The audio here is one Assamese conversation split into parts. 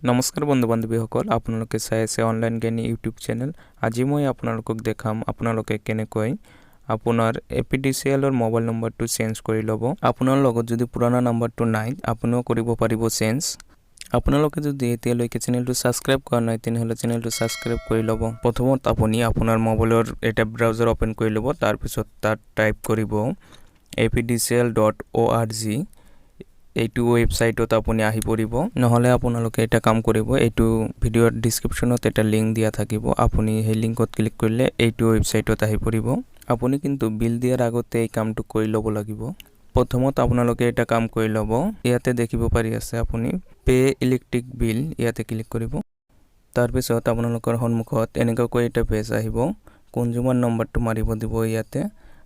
নমস্কাৰ বন্ধু বান্ধৱীসকল, আপোনালোকে চাই আছে অনলাইন জ্ঞানী ইউটিউব চেনেল। আজি মই আপোনালোকক দেখাম আপোনালোকে কেনেকৈ আপোনাৰ এপিডিচিএলৰ মোবাইল নম্বৰটো চেঞ্জ কৰি ল'ব। আপোনাৰ লগত যদি পুৰণা নম্বৰটো নাই, আপুনিও কৰিব পাৰিব চেঞ্জ। আপোনালোকে যদি এতিয়ালৈকে চেনেলটো ছাবস্ক্ৰাইব কৰা নাই, তেনেহ'লে চেনেলটো ছাবস্ক্ৰাইব কৰি ল'ব। প্ৰথমত আপুনি আপোনাৰ মোবাইলৰ এটা ব্ৰাউজাৰ ওপেন কৰি ল'ব। তাৰপিছত তাত টাইপ কৰিব apdcl.org। এইটো ৱেবছাইটত আপুনি আহি পৰিব। নহ'লে আপোনালোকে এটা কাম কৰিব, এইটো ভিডিঅ'ৰ ডিছক্ৰিপশ্যনত এটা লিংক দিয়া থাকিব। আপুনি সেই লিংকত ক্লিক কৰিলে এইটো ৱেবছাইটত আহি পৰিব। আপুনি কিন্তু বিল দিয়াৰ আগতে এই কামটো কৰি ল'ব লাগিব। প্ৰথমত আপোনালোকে এটা কাম কৰি ল'ব। ইয়াতে দেখিব পাৰি আছে আপুনি পে ইলেক্ট্ৰিক বিল, ইয়াতে ক্লিক কৰিব। তাৰপিছত আপোনালোকৰ সন্মুখত এনেকুৱাকৈ এটা পেজ আহিব। কনজিউমাৰ নম্বৰটো মাৰিব দিব ইয়াতে।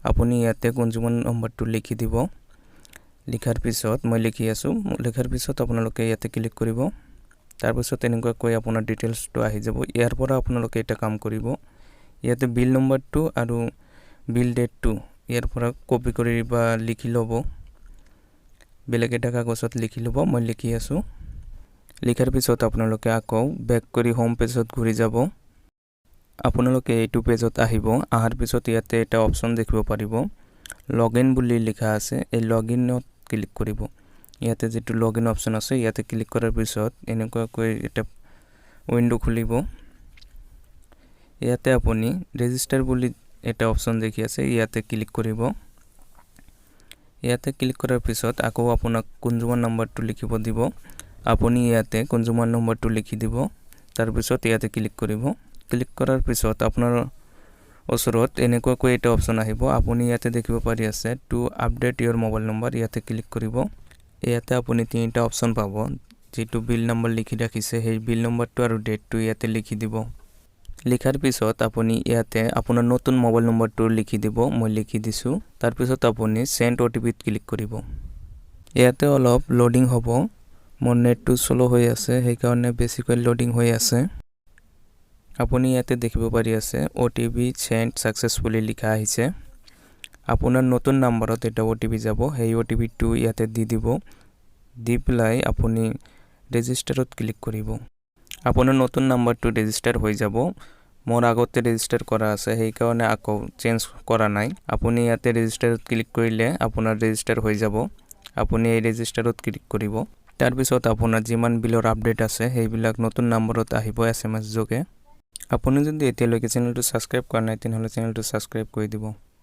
আপুনি ইয়াতে কনজিউমাৰ নম্বৰটো লিখি দিব। লিখাৰ পিছত মই লিখি আছোঁ। লিখাৰ পিছত আপোনালোকে ইয়াতে ক্লিক কৰিব। তাৰপিছত এনেকুৱাকৈ আপোনাৰ ডিটেইলছটো আহি যাব। ইয়াৰ পৰা আপোনালোকে এটা কাম কৰিব, ইয়াতে বিল নম্বৰটো আৰু বিল ডেটটো ইয়াৰ পৰা কপি কৰি বা লিখি ল'ব। বেলেগ এটা কাগজত লিখি ল'ব। মই লিখি আছোঁ। লিখাৰ পিছত আপোনালোকে আকৌ বেক কৰি হোম পেজত ঘূৰি যাব। আপোনালোকে এইটো পেজত আহিব। অহাৰ পিছত ইয়াতে এটা অপশ্যন দেখিব পাৰিব, লগইন বুলি লিখা আছে। এই লগইনত ক্লিক কৰিব। ইয়াতে যেটো লগইন অপশ্যন আছে, ইয়াতে ক্লিক কৰাৰ পিছত এনেকুৱাকৈ এটা উইন্ডো খুলিব। ইয়াতে আপুনি ৰেজিষ্টাৰ বুলি এটা অপশ্যন দেখি আছে, ইয়াতে ক্লিক কৰিব। ইয়াতে ক্লিক কৰাৰ পিছত আকৌ আপোনাক কনজিউমাৰ নম্বৰটো লিখিব দিব। আপুনি ইয়াতে কনজিউমাৰ নম্বৰটো লিখি দিব। তাৰপিছত ইয়াতে ক্লিক কৰিব। ক্লিক কৰাৰ পিছত আপোনাৰ ওচৰত এনেকুৱাকৈ এটা অপশ্যন আহিব। আপুনি ইয়াতে দেখিব পাৰি আছে to update your mobile number, ইয়াতে ক্লিক কৰিব। ইয়াতে আপুনি তিনিটা অপশ্যন পাব। যেটো বিল নম্বৰ লিখি ৰাখিছে, সেই বিল নম্বৰটো আৰু ডেটটো ইয়াতে লিখি দিব। লিখাৰ পিছত আপুনি ইয়াতে আপোনাৰ নতুন মোবাইল নম্বৰটো লিখি দিব। মই লিখি দিছোঁ। তাৰপিছত আপুনি সেন্ড OTPত ক্লিক কৰিব। ইয়াতে অলপ লোডিং হ'ব। মোৰ নেটটো স্লো হৈ আছে, সেইকাৰণে বেছিকৈ লোডিং হৈ আছে। আপুনি ইয়াতে দেখিব পাৰি আছে OTP সেন্ড সাকসেসফুলি লিখা আহিছে। আপোনাৰ নতুন নম্বৰত এটা OTP যাব। সেই OTPটো ইয়াতে দি দিব। দি পেলাই আপুনি ৰেজিষ্টাৰত ক্লিক কৰিব। আপোনাৰ নতুন নম্বৰটো ৰেজিষ্টাৰ হৈ যাব। মোৰ আগতে ৰেজিষ্টাৰ কৰা আছে, সেইকাৰণে আকৌ চেঞ্জ কৰা নাই। আপুনি ইয়াতে ৰেজিষ্টাৰত ক্লিক কৰিলে আপোনাৰ ৰেজিষ্টাৰ হৈ যাব। আপুনি এই ৰেজিষ্টাৰত ক্লিক কৰিব। তাৰপিছত আপোনাৰ যিমান বিলৰ আপডেট আছে, সেইবিলাক নতুন নম্বৰত আহিব SMS যোগে। আপুনি যদি এতিয়ালৈকে চেনেলটো ছাবস্ক্ৰাইব কৰা নাই, তেনেহ'লে চেনেলটো ছাবস্ক্ৰাইব কৰি দিব।